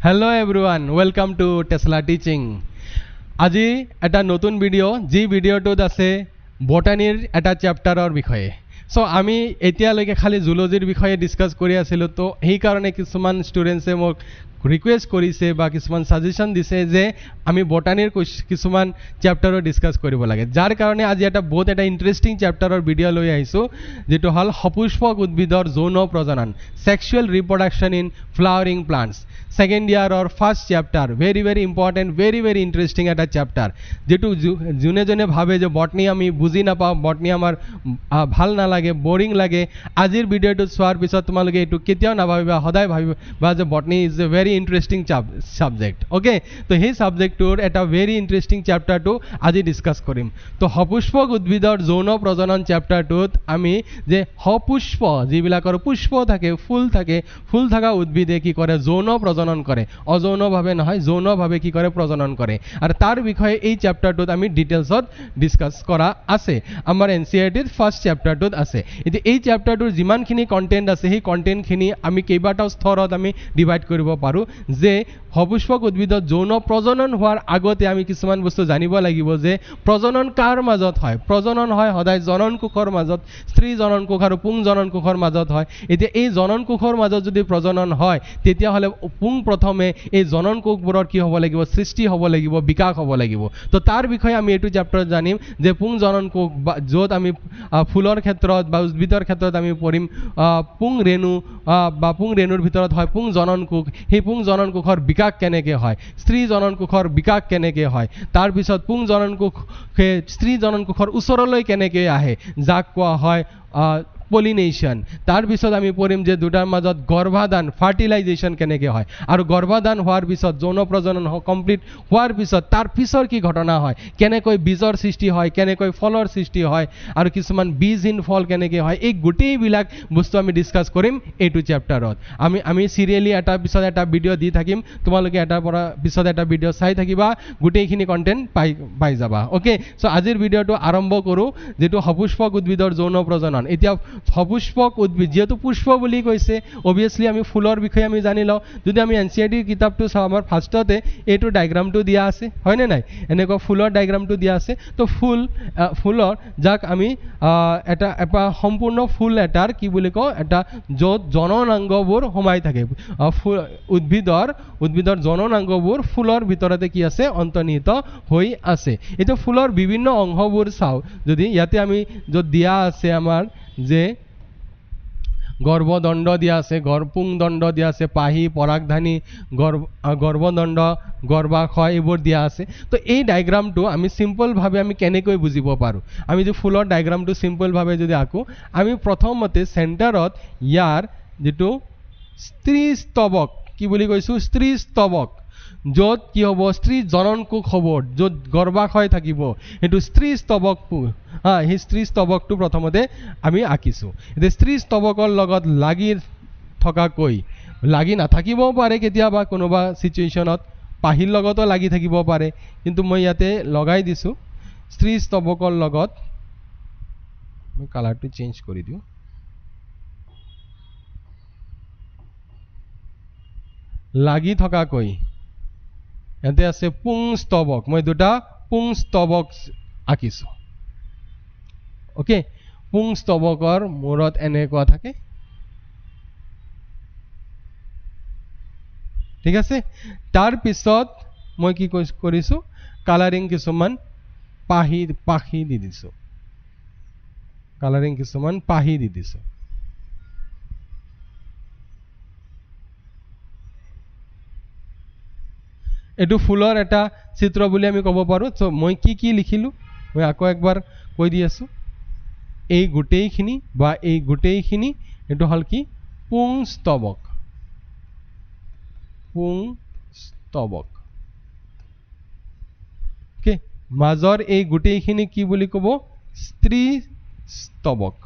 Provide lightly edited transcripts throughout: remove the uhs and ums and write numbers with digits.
Hello everyone, welcome to Tesla Teaching. আজি এটা নতুন ভিডিও যি ভিডিওটোত আছে বটানিৰ এটা চ্যাপ্টাৰৰ বিষয়ে সো আমি এতিয়ালৈকে খালি জুলজিৰ বিষয়ে ডিসকাস কৰি আছিলো তো এই কাৰণে কিছুমান ষ্টুডেন্টছে মোক ৰিকুৱেষ্ট কৰিছে বা কিছুমান সাজেশন দিছে যে আমি বটানিৰ কিছুমান চ্যাপ্টাৰৰ ডিসকাস কৰিব লাগে যাৰ কাৰণে আজি এটা বহুত এটা ইন্টাৰেষ্টিং চ্যাপ্টাৰৰ ভিডিও লৈ আহিছো যেটো হল সপুষ্পক উদ্ভিদৰ যৌন প্ৰজনন sexual reproduction in flowering plants second year or first chapter very important very interesting eta chapter যেটো জুনে জনে ভাবে যে বটনি আমি বুজি না পাও বটনি আমার ভাল না লাগে বোরিং লাগে আজিৰ ভিডিওটো সোৱাৰ পিছত তোমালোকে এটো কেতিয়াও না ভাবিবা সদায় ভাবিবা যে botany is a very interesting subject okay তো সেই সাবজেক্টৰ এটা very interesting chapter টো আজি ডিসকাস কৰিম তো সপুষ্পক উদ্ভিদৰ যৌন প্ৰজনন চ্যাপ্টাৰটোত আমি যে সপুষ্প যিবিলাকৰ পুষ্প থাকে ফুল থাকা উদ্ভিদে কি কৰে যৌন প্ৰজনন কৰে অযৌনভাৱে নহয় যৌনভাৱে কি কৰে প্ৰজনন কৰে আৰু তাৰ বিষয়ে এই চ্যাপ্টাৰটোত আমি ডিটেইলছত ডিসকাস কৰা আছে আমাৰ এনসিইআৰটিৰ ফাৰ্স্ট চ্যাপ্টাৰটোত আছে এতিয়া এই চ্যাপ্টাৰটোৰ যিমানখিনি কন্টেন্ট আছে সেই কন্টেন্টখিনি আমি কেইবাটাও স্তৰত আমি ডিভাইড কৰিব পাৰো যে সপুষ্পক উদ্ভিদত যৌন প্ৰজনন হোৱাৰ আগতে আমি কিছুমান বস্তু জানিব লাগিব যে প্ৰজনন কাৰ মাজত হয় প্ৰজনন হয় সদায় জনন কোষৰ মাজত স্ত্ৰী জনন কোষ আৰু পুং জনন কোষৰ মাজত হয় এতিয়া এই জনন কোষৰ মাজত যদি প্ৰজনন হয় তেতিয়া হলে পুং প্ৰথমে এই জনন কোষবোৰৰ কি হ'ব লাগিব সৃষ্টি হ'ব লাগিব বিকাশ হ'ব লাগিব তো তাৰ বিষয়ে আমি এটো চ্যাপ্টাৰত জানিম যে পুং জনন কোষ যত আমি ফুলৰ ক্ষেত্ৰত বা উদ্ভিদৰ ক্ষেত্ৰত আমি পঢ়িম পুং ৰেণু বা পুং ৰেণুৰ ভিতৰত হয় পুং জনন কোষ সেই পুং জনন কোষৰ বিকাশ কেনেকে হয় স্ত্ৰী জনন কোষৰ বিকাশ কেনেকে হয় তাৰ পিছত পুং জনন কোষে স্ত্ৰী জনন কোষৰ ওচৰলৈ কেনেকে আহে যাক কোৱা হয় পলিনেশন তাৰ পিছত আমি পঢ়িম যে দুটাৰ মাজত গৰ্ভাধান ফাৰ্টিলাইজেশন কেনেকে হয় আৰু গৰ্ভাধান হোৱাৰ পিছত যৌন প্ৰজনন কমপ্লিট হোৱাৰ পিছত তাৰ পিছৰ কি ঘটনা হয় কেনেকৈ বীজৰ সৃষ্টি হয় কেনেকৈ ফলৰ সৃষ্টি হয় আৰু কিছুমান বীজহীন ফল কেনেকে হয় এই গোটেই বিলাক বস্তু আমি ডিসকাস কৰিম এইটো চ্যাপ্টাৰত আমি সিৰিয়ালি এটা পিছত এটা ভিডিও দি থাকিম তোমালোকে এটাৰ পৰা পিছত এটা ভিডিও চাই থাকিবা গোটেইখিনি কন্টেন্ট পাই যাবা ওকে সো আজিৰ ভিডিওটো আৰম্ভ কৰো যেটো সপুষ্পক উদ্ভিদৰ যৌন প্ৰজনন এতিয়া সপুষ্পক উদ্ভিদ যেহেতু পুষ্প বুলি কৈছে অবিয়াসলি আমি ফুলৰ বিষয়ে আমি জানি লও যদি আমি এনসিইআৰটি কিতাপটো চাও আমাৰ ফাৰ্ষ্টতে এইটো ডায়াগ্ৰামটো দিয়া আছে হয় নে নাই এনেকৈ ফুলৰ ডায়াগ্ৰামটো দিয়া আছে তো ফুলৰ যাক আমি এটা সম্পূৰ্ণ ফুল এটাৰ কি বুলি কও এটা যত জননাংগবোৰ সোমাই থাকে উদ্ভিদৰ জননাংগবোৰ ফুলৰ ভিতৰতে কি আছে অন্তৰ্নিহিত হৈ আছে এটা ফুলৰ বিভিন্ন অংশবোৰ চাও যদি ইয়াতে আমি যত দিয়া আছে আমাৰ যে গৰ্ভদণ্ড দিয়া আছে গৰ্ভপুংদণ্ড দিয়া আছে পাহি পৰাগধানী গৰ্ভদণ্ড গৰ্ভাশয় এইবোৰ দিয়া আছে তো এই ডায়াগ্ৰামটো আমি সিম্পল ভাবে আমি কেনেকৈ বুজিব পাৰো আমি যে ফুলৰ ডায়াগ্ৰামটো সিম্পল ভাবে যদি আঁকো আমি প্ৰথমতে সেন্টাৰত ইয়াৰ যেটো স্ত্ৰী স্তবক কি বুলি কৈছো স্ত্ৰী স্তবক যত কি হ'ব স্ত্ৰী জনন কোষ হ'ব যত গৰ্ভাশয় থাকিব এটো স্ত্ৰী স্তবক এই স্ত্ৰী স্তবকটো প্ৰথমতে আমি আঁকিছো এই স্ত্ৰী স্তবকৰ লগত লাগি থকাকৈ লাগি না থাকিবও পাৰে কেতিয়াবা কোনোবা সিচুৱেচনত পাহিৰ লগতো লাগি থাকিব পাৰে কিন্তু মই ইয়াতে লগাই দিছো স্ত্ৰী স্তবকৰ লগত মই কালাৰটো চেঞ্জ কৰি দিও লাগি থকাকৈ ইয়াতে আছে পুং স্তবক মই দুটা পুং স্তবক আঁকিছো ওকে পুং স্তবকৰ মূৰত এনেকুৱা থাকে ঠিক আছে তাৰ পিছত মই কি কৰিছো কালাৰিং কিছুমান পাহি দি দিছো কালাৰিং কিছুমান পাহি দি দিছো এটো ফুলৰ এটা চিত্ৰ বুলি আমি ক'ব পাৰো সো মই কি লিখিলো মই আকৌ একবাৰ কৈ দি আছো এই গোটেইখিনি বা এই গোটেইখিনি এটো হল কি পুং স্তবক ওকে মাজৰ এই গোটেইখিনি কি বুলি ক'ব স্ত্ৰী স্তবক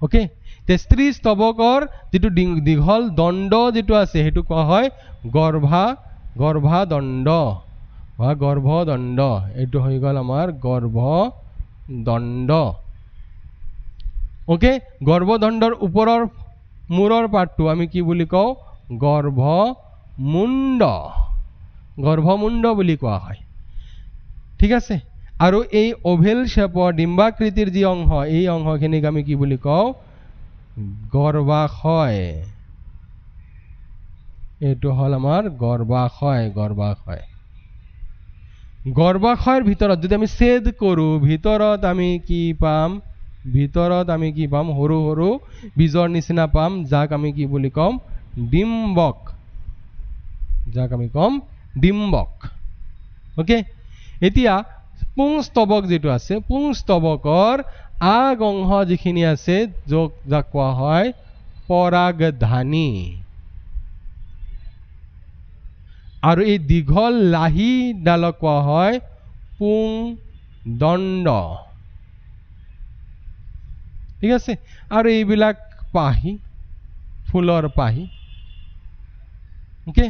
ওকে তে স্ত্ৰী স্তবকৰ যেটো দীঘল দণ্ড যেটো আছে হেতু কোৱা হয় গৰ্ভাদণ্ড বা গৰ্ভদণ্ড এটো হৈ গল আমাৰ গৰ্ভদণ্ড ওকে গৰ্ভদণ্ডৰ ওপৰৰ মূৰৰ পাৰ্টটো আমি কি বুলি কও গৰ্ভমুণ্ড গৰ্ভমুণ্ড বুলি কোৱা হয় ঠিক আছে আৰু এই ওভেল শেপৰ ডিম্বাকৃতিৰ যি অংশ এই অংশখিনিক আমি কি বুলি কওঁ গৰ্ভাশয় এইটো হল আমাৰ গৰ্ভাশয় গৰ্ভাশয়ৰ ভিতৰত যদি আমি ছেদ কৰো ভিতৰত আমি কি পাম সৰু সৰু বীজৰ নিচিনা পাম যাক আমি কি বুলি কম ডিম্বক ওকে এতিয়া পুংস্তবক যেটো আছে পুংস্তবকৰ আগ অংশ যিখিনি আছে যাক কোৱা হয় পৰাগধানী আৰু এই দীঘল লাহি ডালক কোৱা হয় পুংদণ্ড ঠিক আছে আৰু এইবিলাক পাহি ফুলৰ পাহি ওকে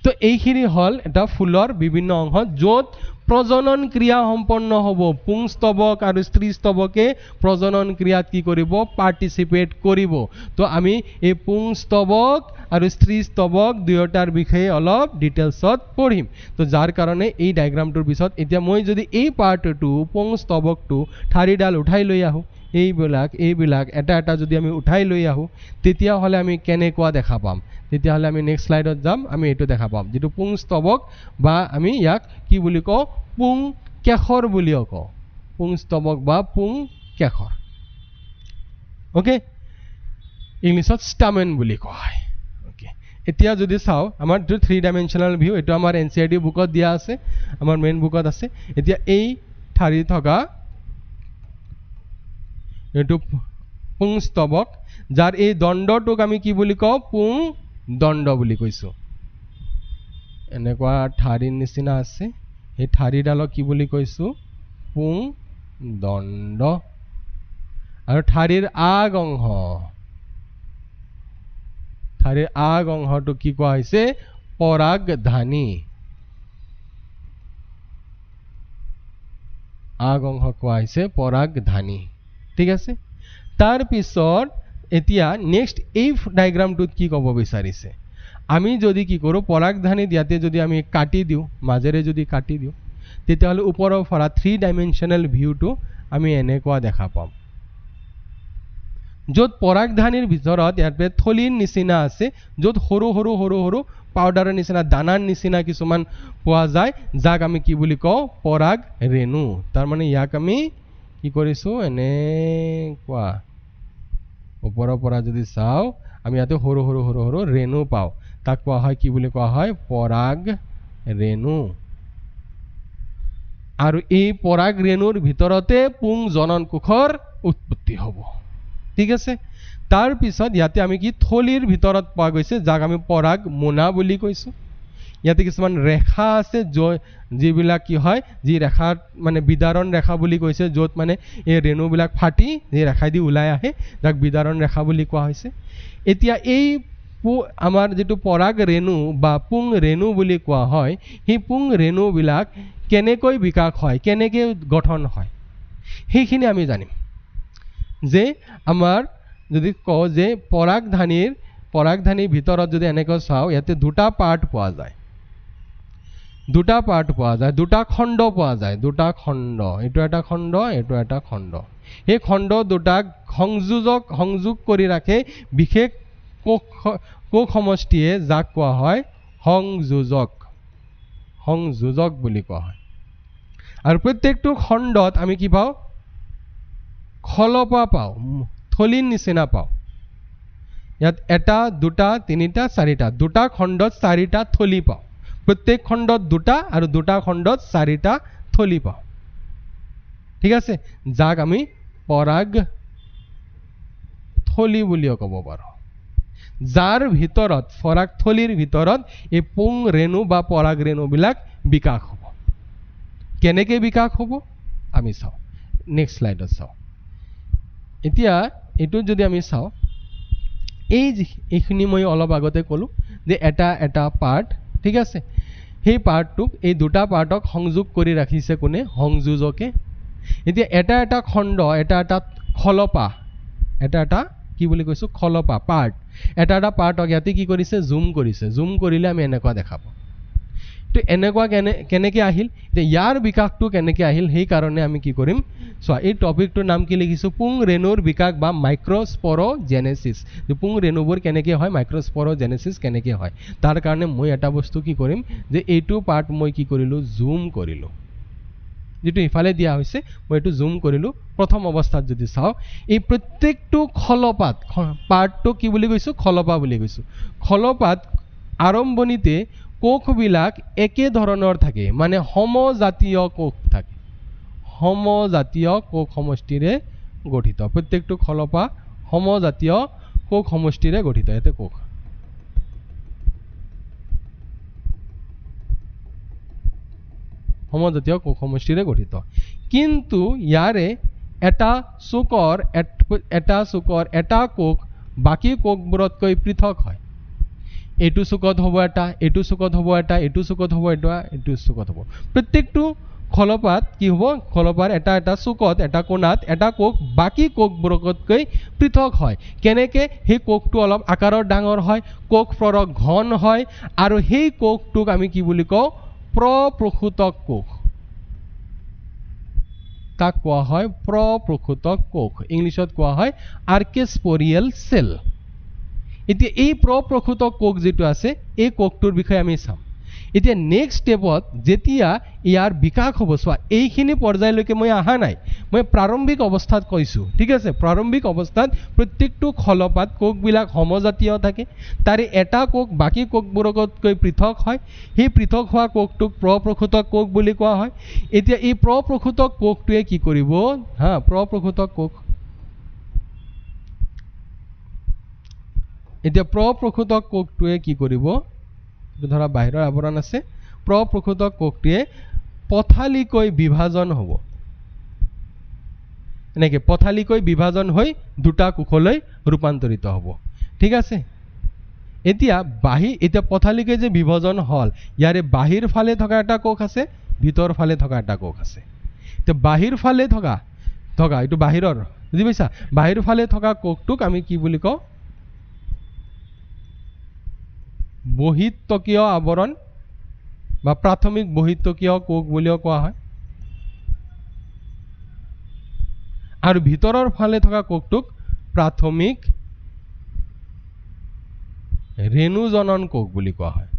তো এইখিনি হল এটা ফুলৰ বিভিন্ন অংশ য'ত প্ৰজনন ক্ৰিয়া সম্পন্ন হ'ব পুংস্তবক আৰু স্ত্ৰীস্তবকে প্ৰজনন ক্ৰিয়াত কি কৰিব পাৰ্টিসিপেট কৰিব তো আমি এই পুংস্তবক আৰু স্ত্ৰীস্তবক দুয়োটাৰ বিষয়ে অলপ ডিটেইলছত পঢ়িম তো যাৰ কাৰণে এই ডায়াগ্ৰামটোৰ পিছত এতিয়া মই যদি এই পাৰ্টটো পুংস্তবকটো ঠাৰিডাল উঠাই লৈ আহো এইবিলাক এটা এটা যদি আমি উঠাই লৈ আহো তেতিয়া হলে আমি কেনেকুৱা দেখা পাম তেতিয়া হলে আমি নেক্সট স্লাইডত যাম আমি এটো দেখা পাম যেটো পুংস্তবক বা আমি ইয়াক কি বুলি কওঁ পুংকেশৰ বুলিও কওঁ পুংস্তবক বা পুংকেশৰ ওকে ইংলিছত স্টামেন বুলি কোৱা হয় ওকে এতিয়া যদি চাও আমাৰ 3 ডাইমেনশনাল ভিউ এটো আমাৰ এনসিআৰটি বুকত দিয়া আছে আমাৰ মেইন বুকত আছে এতিয়া এই ঠাৰি থকা এটো পুংস্তবক যাৰ এই দণ্ডটোক আমি কি বুলি কওঁ পুংদণ্ড বুলি কৈছো এনেকুৱা ঠাৰিৰ নিচিনা আছে এই ঠাৰিডালক কি বুলি কৈছো পুংদণ্ড আৰু ঠাৰিৰ আগ অংশটো কি কোৱা হৈছে পৰাগধানী আগ অংশ কোৱা হৈছে পৰাগধানী ঠিক আছে তাৰ পিছত এতিয়া নেক্সট এই ডায়াগ্ৰামটোত কি ক'ব বিচাৰিছে আমি যদি কি কৰো পৰাগধানী দিয়াতে যদি আমি কাটি দিও মাজেৰে যদি কাটি দিও তেতিয়া হলে ওপৰৰ পৰা 3 ডাইমেনশনাল ভিউটো আমি এনেকুৱা দেখা পাম য'ত পৰাগধানীৰ ভিতৰত ইয়াতে থলিৰ নিচিনা আছে য'ত সৰু পাউডাৰৰ নিচিনা দানাৰ নিচিনা কিছুমান পোৱা যায় যাক আমি কি বুলি কওঁ পৰাগ ৰেণু তাৰ মানে ইয়াক আমি কি কৰিছো এনে কোৱা ওপৰৰ পৰা যদি চাও আমি ইয়াতে সৰু ৰেণু পাও তাক কোৱা হয় কি বুলি কোৱা হয় পৰাগ ৰেণু আৰু এই পৰাগ ৰেণুৰ ভিতৰতে পুং জনন কোষৰ উৎপত্তি হ'ব ঠিক আছে তাৰ পিছত ইয়াতে আমি কি থলিৰ ভিতৰত পোৱা গৈছে যাক আমি পৰাগ মোনা বুলি কৈছো ইয়াতে কিছুমান ৰেখা আছে যিবিলাক কি হয় যি ৰেখা মানে বিদাৰণ ৰেখা বুলি কৈছে য'ত মানে এই ৰেণুবিলাক ফাটি এই ৰেখাদি ওলাই আহে যাক বিদাৰণ ৰেখা বুলি কোৱা হৈছে এতিয়া এই আমাৰ যেটো পৰাগ ৰেণু বা পুং ৰেণু বুলি কোৱা হয় সেই পুং ৰেণুবিলাক কেনেকৈ বিকাশ হয় কেনেকৈ গঠন হয় সেইখিনি আমি জানিম যে আমাৰ যদি কওঁ যে পৰাগধানীৰ ভিতৰত যদি এনেকৈ চাও ইয়াতে দুটা পাৰ্ট পোৱা যায় দুটা খণ্ড পোৱা যায় এইটো এটা খণ্ড এই খণ্ড দুটাক সংযোগ কৰি ৰাখে বিশেষ কোষ সমষ্টিয়ে যাক কোৱা হয় সংযোজক বুলি কোৱা হয় আৰু প্ৰত্যেকটো খণ্ডত আমি কি পাওঁ খলপা পাওঁ থলিৰ নিচিনা পাওঁ ইয়াত এটা দুটা তিনিটা চাৰিটা দুটা খণ্ডত চাৰিটা থলি পাওঁ প্ৰত্যেক খণ্ডত দুটা আৰু দুটা খণ্ডত চাৰিটা থলি পাওঁ ঠিক আছে যাক আমি পৰাগ থলি বুলিও ক'ব পাৰো যাৰ ভিতৰত পৰাগ থলিৰ ভিতৰত এই পুং ৰেণু বা পৰাগ ৰেণুবিলাক বিকাশ হ'ব কেনেকৈ বিকাশ হ'ব আমি চাওঁ নেক্সট স্লাইডত চাওঁ এতিয়া এটো যদি আমি চাওঁ এইখিনি মই অলপ আগতে ক'লো যে এটা পাৰ্ট ঠিক আছে সেই পাৰ্টটোক এই দুটা পাৰ্টক সংযোগ কৰি ৰাখিছে কোনে সংযোজকে এতিয়া এটা খণ্ড এটা খলপা এটা কি বুলি কৈছোঁ খলপা পাৰ্ট এটা এটা পাৰ্টক ইয়াতে কি কৰিছে জুম কৰিলে আমি এনেকুৱা দেখাব তো এনেকুৱা কেনেকৈ আহিল এতিয়া ইয়াৰ বিকাশটো কেনেকৈ আহিল সেইকাৰণে আমি কি কৰিম চোৱা এই টপিকটোৰ নাম কি লিখিছোঁ পুং ৰেণুৰ বিকাশ বা মাইক্ৰস্পৰজেনেচিছ পুং ৰেণুবোৰ কেনেকৈ হয় মাইক্ৰস্পৰজেনেচিছ কেনেকৈ হয় তাৰ কাৰণে মই এটা বস্তু কি কৰিম যে এইটো পাৰ্ট মই কি কৰিলোঁ জুম কৰিলোঁ যেটো ইফালে দিয়া হৈছে মই এটো জুম কৰিলোঁ প্ৰথম অৱস্থাত যদি চাও এই প্ৰত্যেকটো খলপাত পাৰ্টটো কি বুলি কৈছোঁ খলপা বুলি কৈছোঁ খলপাত আৰম্ভণিতে কোষবিলাক একে ধৰণৰ থাকে মানে সমজাতীয় কোষ থাকে সমজাতীয় কোষ সমষ্টিৰে গঠিত প্ৰত্যেকটো খলপা সমজাতীয় কোষ সমষ্টিৰে গঠিত এতে কোষ সমজাতীয় কোষ সমষ্টিৰে গঠিত কিন্তু ইয়াৰে এটা কোষ বাকি কোষবোৰতকৈ পৃথক হয় এইটো চুকত হ'ব এটা এইটো চুকত হ'ব এটা এইটো চুকত হ'ব এটা এইটো চুকত হ'ব প্ৰত্যেকটো খলপাত কি হ'ব খলপাৰ এটা চুকত এটা কোণাত এটা কোষ বাকি কোষবোৰতকৈ পৃথক হয় কেনেকৈ সেই কোষটো অলপ আকাৰৰ ডাঙৰ হয় কোষ প্ৰৰক ঘন হয় আৰু সেই কোষটোক আমি কি বুলি কওঁ প্ৰপ্ৰসূতক কোষ তাক কোৱা হয় প্ৰপ্ৰসূতক কোষ ইংলিছত কোৱা হয় আৰ্কেস্পৰিয়েল সেল এতিয়া এই প্ৰপ্ৰসূতক কোষ যেটো আছে এই কোষটোৰ বিষয়ে আমি চাম এতিয়া নেক্সট স্টেপত যেতিয়া ইয়াৰ বিকাশ হ'ব চোৱা এইখিনি পৰ্যায়লৈকে মই আহা নাই মই প্ৰাৰম্ভিক অৱস্থাত কৈছোঁ ঠিক আছে প্ৰাৰম্ভিক অৱস্থাত প্ৰত্যেকটো খলপাত কোষবিলাক সমজাতীয় থাকে তাৰে এটা কোষ বাকি কোষবোৰতকৈ পৃথক হয় সেই পৃথক হোৱা কোষটোক প্ৰপ্ৰসূতক কোষ বুলি কোৱা হয় এতিয়া এই প্ৰপ্ৰসূতক কোষটোৱে কি কৰিব প্ৰপ্ৰসূতক কোষ এতিয়া প্ৰপ্ৰসূতক কোষটোৱে কি কৰিব ধৰা বাহিৰৰ আৱৰণ আছে প্ৰপ্ৰসূতক কোষটোৱে পথালিকৈ বিভাজন হ'ব এনেকৈ পথালিকৈ বিভাজন হৈ দুটা কোষলৈ ৰূপান্তৰিত হ'ব ঠিক আছে এতিয়া পথালিকৈ যে বিভাজন হ'ল ইয়াৰে বাহিৰ ফালে থকা এটা কোষ আছে ভিতৰ ফালে থকা এটা কোষ আছে এতিয়া বাহিৰ ফালে থকা এইটো বাহিৰৰ বুজি পাইছা বাহিৰ ফালে থকা কোষটোক আমি কি বুলি কওঁ বহিঃত্বকীয় আৱৰণ বা প্ৰাথমিক বহিঃত্বকীয় কোষ বুলিও কোৱা হয় আৰু ভিতৰৰ ফালে থকা কোষটোক প্ৰাথমিক ৰেণুজনন কোষ বুলি কোৱা হয়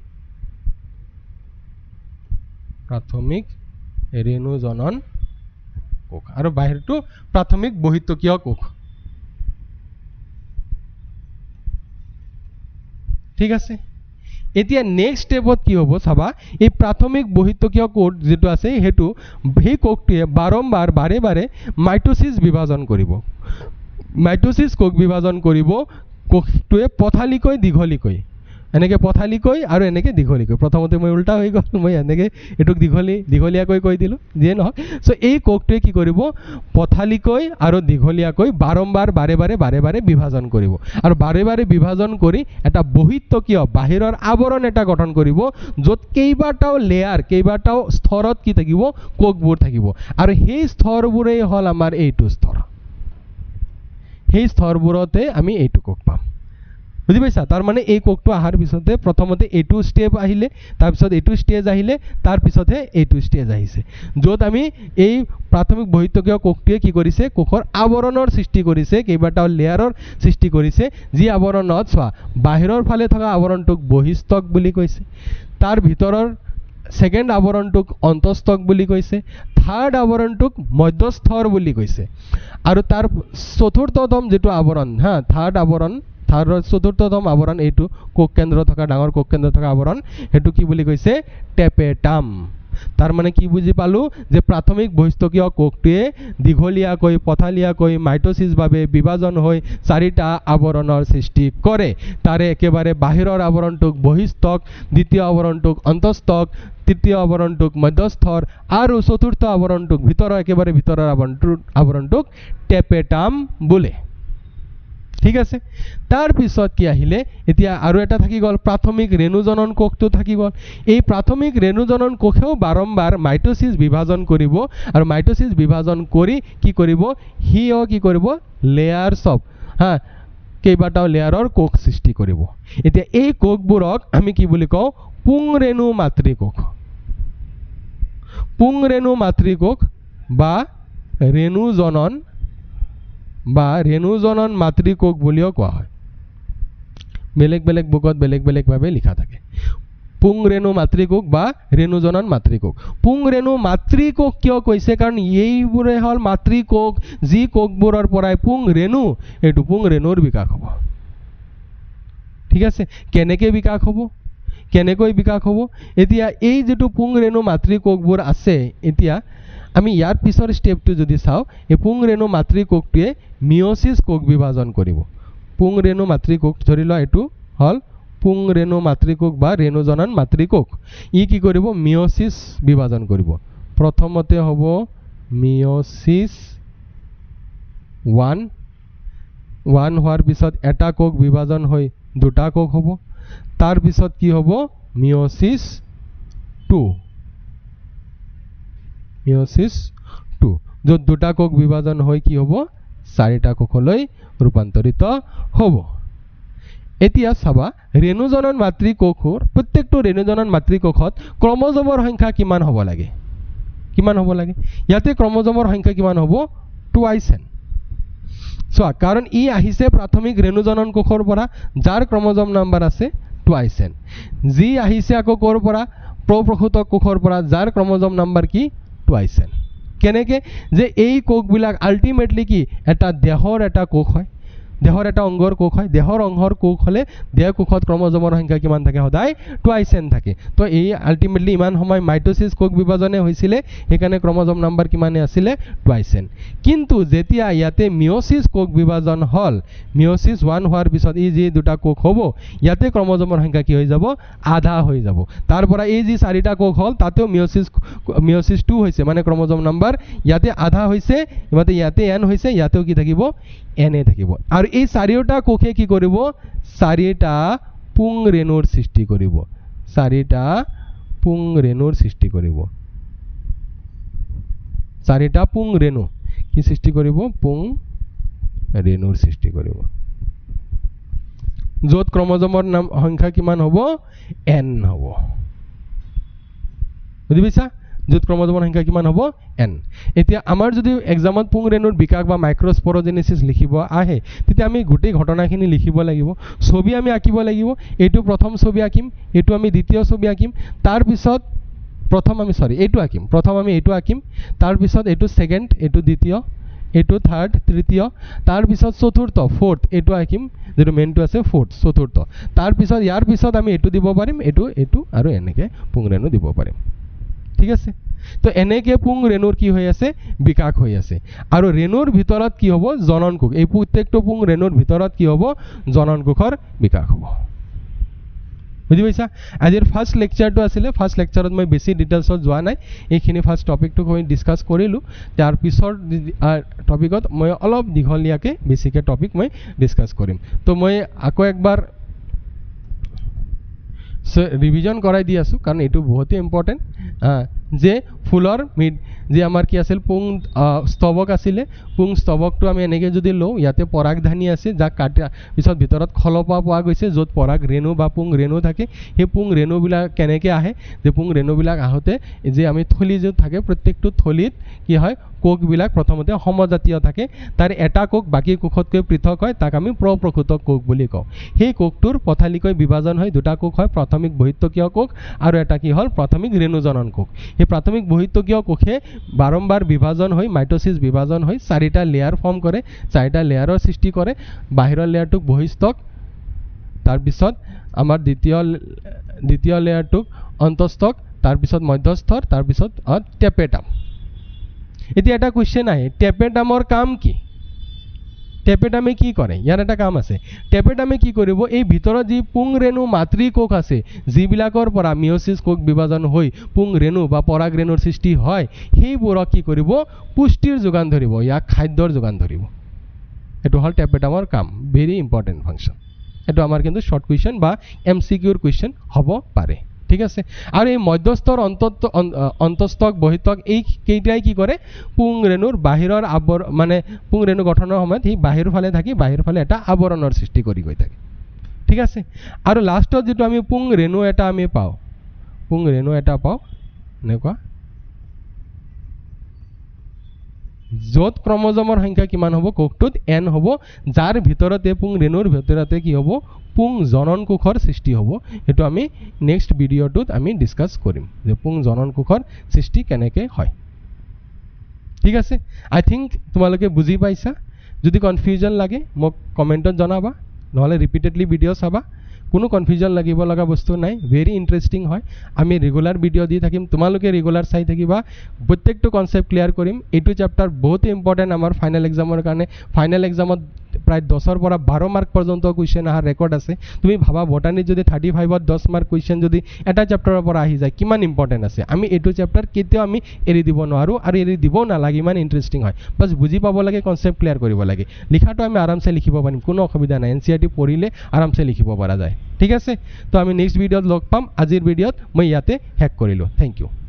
প্ৰাথমিক ৰেণুজনন কোষ আৰু বাহিৰটো প্ৰাথমিক বহিঃত্বকীয় কোষ ঠিক আছে এতিয়া নেক্সট স্টেপত কি হ'ব চাবা এই প্ৰাথমিক বহিঃত্বকীয় কোষ যেটো আছে হেতু সেই কোষটোৱে বাৰম্বাৰ বাৰে মাইটোসিস বিভাজন কৰিব মাইটোসিস কোষ বিভাজন কৰিব কোষটোৱে পথালিকৈ দীঘলীকৈ এনেকৈ পথালিকৈ আৰু এনেকৈ দীঘলীকৈ প্ৰথমতে মই উল্টা হৈ গ'ল মই এনেকৈ এটুক দীঘলীয়াকৈ কৈ দিলোঁ যিয়ে নহওক সো এই কোষটোৱে কি কৰিব পথালিকৈ আৰু দীঘলীয়াকৈ বাৰম্বাৰ বাৰে বিভাজন কৰিব আৰু বাৰে বিভাজন কৰি এটা বহিঃত্বকীয় বাহিৰৰ আৱৰণ এটা গঠন কৰিব য'ত কেইবাটাও লেয়াৰ কেইবাটাও স্তৰত কি থাকিব কোষবোৰ থাকিব আৰু সেই স্তৰবোৰেই হ'ল আমাৰ এইটো স্তৰ সেই স্তৰবোৰতে আমি এইটো কোষ পাম বুজি পাইছা তাৰ মানে এই কোষটো আহাৰ পিছতে প্ৰথমতে এইটো স্টেপ আহিলে তাৰপিছত এইটো ষ্টেজ আহিলে তাৰপিছতহে এইটো ষ্টেজ আহিছে য'ত আমি এই প্ৰাথমিক বহিঃত্বকীয় কোষটোৱে কি কৰিছে কোষৰ আৱৰণৰ সৃষ্টি কৰিছে কেইবাটাও লেয়াৰৰ সৃষ্টি কৰিছে যি আৱৰণত চোৱা বাহিৰৰ ফালে থকা আৱৰণটোক বহিস্তক বুলি কৈছে তাৰ ভিতৰৰ সেকেন্ড আৱৰণটোক অন্তস্তক বুলি কৈছে থাৰ্ড আৱৰণটোক মধ্যস্থৰ বুলি কৈছে আৰু তাৰ চতুৰ্থতম যেটো আৱৰণ থাৰ্ড আৱৰণ চতুৰ্থতম আৱৰণ এইটো কোষ কেন্দ্ৰ থকা ডাঙৰ কোষ কেন্দ্ৰ থকা আৱৰণ হেতু কি বুলি কৈছে টেপেটাম তাৰ মানে কি বুজি পালো যে প্ৰাথমিক বহিঃত্বকীয় কোষটোৱে দীঘলীয়াকৈ পথালিয়াকৈ মাইটোসিস ভাবে বিভাজন হৈ চাৰিটা আৱৰণৰ সৃষ্টি কৰে তাৰে একেবাৰে বাহিৰৰ আৱৰণটোক বহিস্তক দ্বিতীয় আৱৰণটোক অন্তস্তক তৃতীয় আৱৰণটোক মধ্যস্থৰ আৰু চতুৰ্থ আৱৰণটোক একেবাৰে ভিতৰৰ আৱৰণটোক টেপেটাম বোলে ঠিক আছে তাৰ পিছত কি আহিলে এতিয়া আৰু এটা থাকি গ'ল প্ৰাথমিক ৰেণুজনন কোষটো থাকি গ'ল এই প্ৰাথমিক ৰেণুজনন কোষেও বাৰম্বাৰ মাইটোসিস বিভাজন কৰিব আৰু মাইটোসিস বিভাজন কৰি কি কৰিব কি কৰিব লেয়াৰ্স অফ কেইবাটাও লেয়াৰৰ কোষ সৃষ্টি কৰিব এতিয়া এই কোষবোৰক আমি কি বুলি কওঁ পুংৰেণু মাতৃকোষ পুংৰেণু মাতৃকোষ বা ৰেণুজনন মাতৃকোষ বুলিও কোৱা হয় বেলেগ বেলেগ বুকত বেলেগ বেলেগভাৱে লিখা থাকে পুংৰেণু মাতৃকোষ বা ৰেণুজনন মাতৃকোষ পুংৰেণু মাতৃকোষ কিয় কৈছে কাৰণ এইবোৰে হ'ল মাতৃকোষ যি কোষবোৰৰ পৰাই পুংৰেণু এইটো পুংৰেণুৰ বিকাশ হ'ব ঠিক আছে কেনেকৈ বিকাশ হ'ব কেনেকৈ বিকাশ হ'ব এতিয়া এই যেটো পুংৰেণু মাতৃকোষবোৰ আছে এতিয়া আমি ইয়াৰ পিছৰ ষ্টেপটো যদি চাওঁ এই পুংৰেণু মাতৃকোষটোৱে মিয়োসিস কোষ বিভাজন কৰিব পুংৰেণু মাতৃকোষ ধৰি লোৱা এইটো হ'ল পুংৰেণু মাতৃকোষ বা ৰেণুজনন মাতৃকোষ ই কি কৰিব মিয়োসিস বিভাজন কৰিব প্ৰথমতে হ'ব মিয়োসিস 1 হোৱাৰ পিছত এটা কোষ বিভাজন হৈ দুটা কোষ হ'ব তাৰ পিছত কি হ'ব মিয়োসিস 2 য'ত দুটা কোষ বিভাজন হৈ কি হ'ব চাৰিটা কোষলৈ ৰূপান্তৰিত হ'ব এতিয়া চাবা ৰেণুজনন মাতৃকোষৰ প্ৰত্যেকটো ৰেণুজনন মাতৃকোষত ক্ৰমোজমৰ সংখ্যা কিমান হ'ব লাগে ইয়াতে ক্ৰমোজমৰ সংখ্যা কিমান হ'ব 2n চোৱা কাৰণ ই আহিছে প্ৰাথমিক ৰেণুজনন কোষৰ পৰা যাৰ ক্ৰমোজম নাম্বাৰ আছে 2n যি আহিছে আকৌ ক'ৰ পৰা প্ৰপ্ৰসূতক কোষৰ পৰা যাৰ ক্ৰমোজম নাম্বাৰ কি 2n কেনেকৈ যে এই কোষবিলাক আল্টিমেটলি কি এটা দেহৰ এটা কোষ হয় দেহৰ এটা অংগৰ কোষ হয় দেহৰ অংগৰ কোষ হ'লে দেহ কোষত ক্ৰমোজমৰ সংখ্যা কিমান থাকে সদায় 2n থাকে তো এই আল্টিমেটলি ইমান সময় মাইটোসিস কোষ বিভাজনে হৈছিলে সেইকাৰণে ক্ৰমোজম নাম্বাৰ কিমানে আছিলে 2n কিন্তু যেতিয়া ইয়াতে মিয়োসিস কোষ বিভাজন হ'ল মিয়োসিস 1 হোৱাৰ পিছত এই যি দুটা কোষ হ'ব ইয়াতে ক্ৰমোজমৰ সংখ্যা কি হৈ যাব আধা হৈ যাব তাৰ পৰা এই যি চাৰিটা কোষ হ'ল তাতেও মিয়োসিস 2 হৈছে মানে ক্ৰমোজম নাম্বাৰ ইয়াতে আধা হৈছে ইয়াতে n হৈছে ইয়াতেও কি থাকিব n থাকিব আৰু এই চাৰিটা কোষে কি কৰিব চাৰিটা পুংৰেণুৰ সৃষ্টি কৰিব চাৰিটা পুংৰেণু কি সৃষ্টি কৰিব পুংৰেণুৰ সৃষ্টি কৰিব য'ত ক্ৰমোজমৰ সংখ্যা কিমান হ'ব n হ'ব বুজি পাইছা য'ত ক্ৰমোজমৰ সংখ্যা কিমান হ'ব n এতিয়া আমাৰ যদি এক্সামত পুংৰেণুৰ বিকাশ বা মাইক্ৰস্পোৰোজেনেসিস লিখিব আহে তেতিয়া আমি গোটেই ঘটনাখিনি লিখিব লাগিব ছবি আমি আঁকিব লাগিব এইটো প্ৰথম ছবি আঁকিম এইটো আমি দ্বিতীয় ছবি আঁকিম তাৰ পিছত প্ৰথম আমি এইটো আঁকিম তাৰ পিছত এইটো সেকেন্ড এইটো দ্বিতীয় এইটো থাৰ্ড তৃতীয় তাৰ পিছত চতুৰ্থ ফোৰ্থ এইটো আঁকিম যেটো মেইনটো আছে ফোৰ্থ চতুৰ্থ তাৰ পিছত ইয়াৰ পিছত আমি এইটো দিব পাৰিম এইটো আৰু এনেকৈ পুংৰেণু দিব পাৰিম ঠিক আছে তো এনেকৈ পুংৰেণুৰ কি হৈ আছে বিকাশ হৈ আছে আৰু ৰেণুৰ ভিতৰত কি হ'ব জনন কোষ এই প্ৰত্যেকটো পুংৰেণুৰ ভিতৰত কি হ'ব জনন কোষৰ বিকাশ হ'ব বুজি পাইছা আজিৰ ফাৰ্ষ্ট লেকচাৰটো আছিলে ফাৰ্ষ্ট লেকচাৰত মই বেছি ডিটেইলছত যোৱা নাই এইখিনি ফাৰ্ষ্ট টপিকটো মই ডিসকাস কৰিলোঁ তাৰ পিছৰ টপিকত মই অলপ দীঘলীয়াকৈ বেছিকৈ টপিক মই ডিসকাস কৰিম তো মই আকৌ একবাৰ ৰিভিজন কৰাই দি আছোঁ কাৰণ এইটো বহুতেই ইম্পৰ্টেণ্ট যে ফুলৰ যে আমাৰ কি আছিল পুং স্তৱক আছিলে পুং স্তৱকটো আমি এনেকৈ যদি লওঁ ইয়াতে পৰাগধানী আছে যাক কাটি পিছত ভিতৰত খলপা পোৱা গৈছে য'ত পৰাগ ৰেণু বা পুং ৰেণু থাকে সেই পুং ৰেণুবিলাক কেনেকৈ আহে যে পুং ৰেণুবিলাক আহোঁতে যে আমি থলি য'ত থাকে প্ৰত্যেকটো থলিত কি হয় কোষবিলাক প্ৰথমতে সমজাতীয় থাকে তাৰ এটা কোষ বাকী কোষতকৈ পৃথক হয় তাক আমি প্ৰপ্ৰসূতক কোষ বুলি কওঁ সেই কোষটোৰ পথালিকৈ বিভাজন হয় দুটা কোষ হয় প্ৰাথমিক বহিঃত্বকীয় কোষ আৰু এটা কি হ'ল প্ৰাথমিক ৰেণুজনন কোষ সেই প্ৰাথমিক বহিঃত্বকীয় কোষে বাৰম্বাৰ বিভাজন হৈ মাইটোসিস বিভাজন হৈ চাৰিটা লেয়াৰ ফৰ্ম কৰে চাৰিটা লেয়াৰৰ সৃষ্টি কৰে বাহিৰৰ লেয়াৰটোক বহিঃস্থক তাৰপিছত আমাৰ দ্বিতীয় লেয়াৰটোক অন্তঃস্থক তাৰপিছত মধ্যস্থৰ তাৰপিছত টেপেটাম এতিয়া এটা কোৱেশ্চন আহে টেপেটামৰ কাম কি টেপেটামে কি কৰে ইয়াৰ এটা কাম আছে টেপেটামে কি কৰিব এই ভিতৰত যি পুংৰেণু মাতৃকোষ আছে যিবিলাকৰ পৰা মিয়োসিস কোষ বিভাজন হৈ পুংৰেণু বা পৰাগৰেণুৰ সৃষ্টি হয় সেইবোৰক কি কৰিব পুষ্টিৰ যোগান ধৰিব ইয়াক খাদ্যৰ যোগান ধৰিব এইটো হ'ল টেপেটামৰ কাম ভেৰি ইম্পৰ্টেণ্ট ফাংচন এইটো আমাৰ কিন্তু শৰ্ট কুৱেশ্চন বা MCQৰ কুৱেশ্চন হ'ব পাৰে ঠিক আছে আৰু এই মধ্যস্থৰ অন্তস্থক বহিতক এই কেইটাই কি কৰে পুং ৰেণুৰ বাহিৰৰ মানে পুং ৰেণু গঠনৰ সময়ত সি বাহিৰ ফালে থাকি বাহিৰ ফালে এটা আৱৰণৰ সৃষ্টি কৰি গৈ থাকে ঠিক আছে আৰু লাষ্টত যেটো আমি পুং ৰেণু এটা আমি পাওঁ পুং ৰেণু এটা পাওঁ এনেকুৱা য'ত ক্ৰমোজমৰ সংখ্যা কিমান হ'ব কোষটোত n হ'ব যাৰ ভিতৰতে পুং ৰেণুৰ ভিতৰতে কি হ'ব পুং জনন কোষৰ সৃষ্টি হ'ব এটো আমি নেক্সট ভিডিওটোত আমি ডিসকাস কৰিম যে পুং জনন কোষৰ সৃষ্টি কেনেকৈ হয় ঠিক আছে আই থিংক তোমালোকে বুজি পাইছা যদি কনফিউজন লাগে মোক কমেন্টত জনাবা নহলে ৰিপিটেডলি ভিডিও চাবা কোনো কনফিউজন লাগিব লগা বস্তু নাই ভেৰি ইন্টাৰেষ্টিং হয় আমি ৰেগুলাৰ ভিডিও দি থাকিম তোমালোকে ৰেগুলাৰ চাই থাকিবা প্ৰত্যেকটো কনসেপ্ট ক্লিয়াৰ কৰিম এইটো চ্যাপ্টাৰ বহুত ইম্পৰ্টেন্ট আমাৰ ফাইনাল এক্সামৰ কাৰণে ফাইনাল এক্সামত প্ৰায় 10 ৰ পৰা 12 মাৰ্ক পৰ্যন্ত কোৱেশ্চন আহাৰ ৰেকৰ্ড আছে তুমি ভাবা বটানী যদি 35 ত 10 মাৰ্ক কোৱেশ্চন যদি এটা চ্যাপ্টাৰৰ পৰা আহি যায় কিমান ইম্পৰ্টেন্ট আছে আমি এইটো চ্যাপ্টাৰ কেতিয়াও আমি এৰি দিব নোৱাৰো আৰু এৰি দিব নালাগে ইমান ইন্টাৰেষ্টিং হয় বাস বুজি পাব লাগে কনসেপ্ট ক্লিয়াৰ কৰিব লাগে লিখাটো আমি আৰামছে লিখিব পাৰিম কোনো অসুবিধা নাই এনসিআৰটি পঢ়িলে আৰামছে লিখিব পৰা যায় ঠিক আছে তো আমি নেক্সট ভিডিওত লগ পাম আজিৰ ভিডিওত মই ইয়াতে হেক কৰিলো থ্যাংক ইউ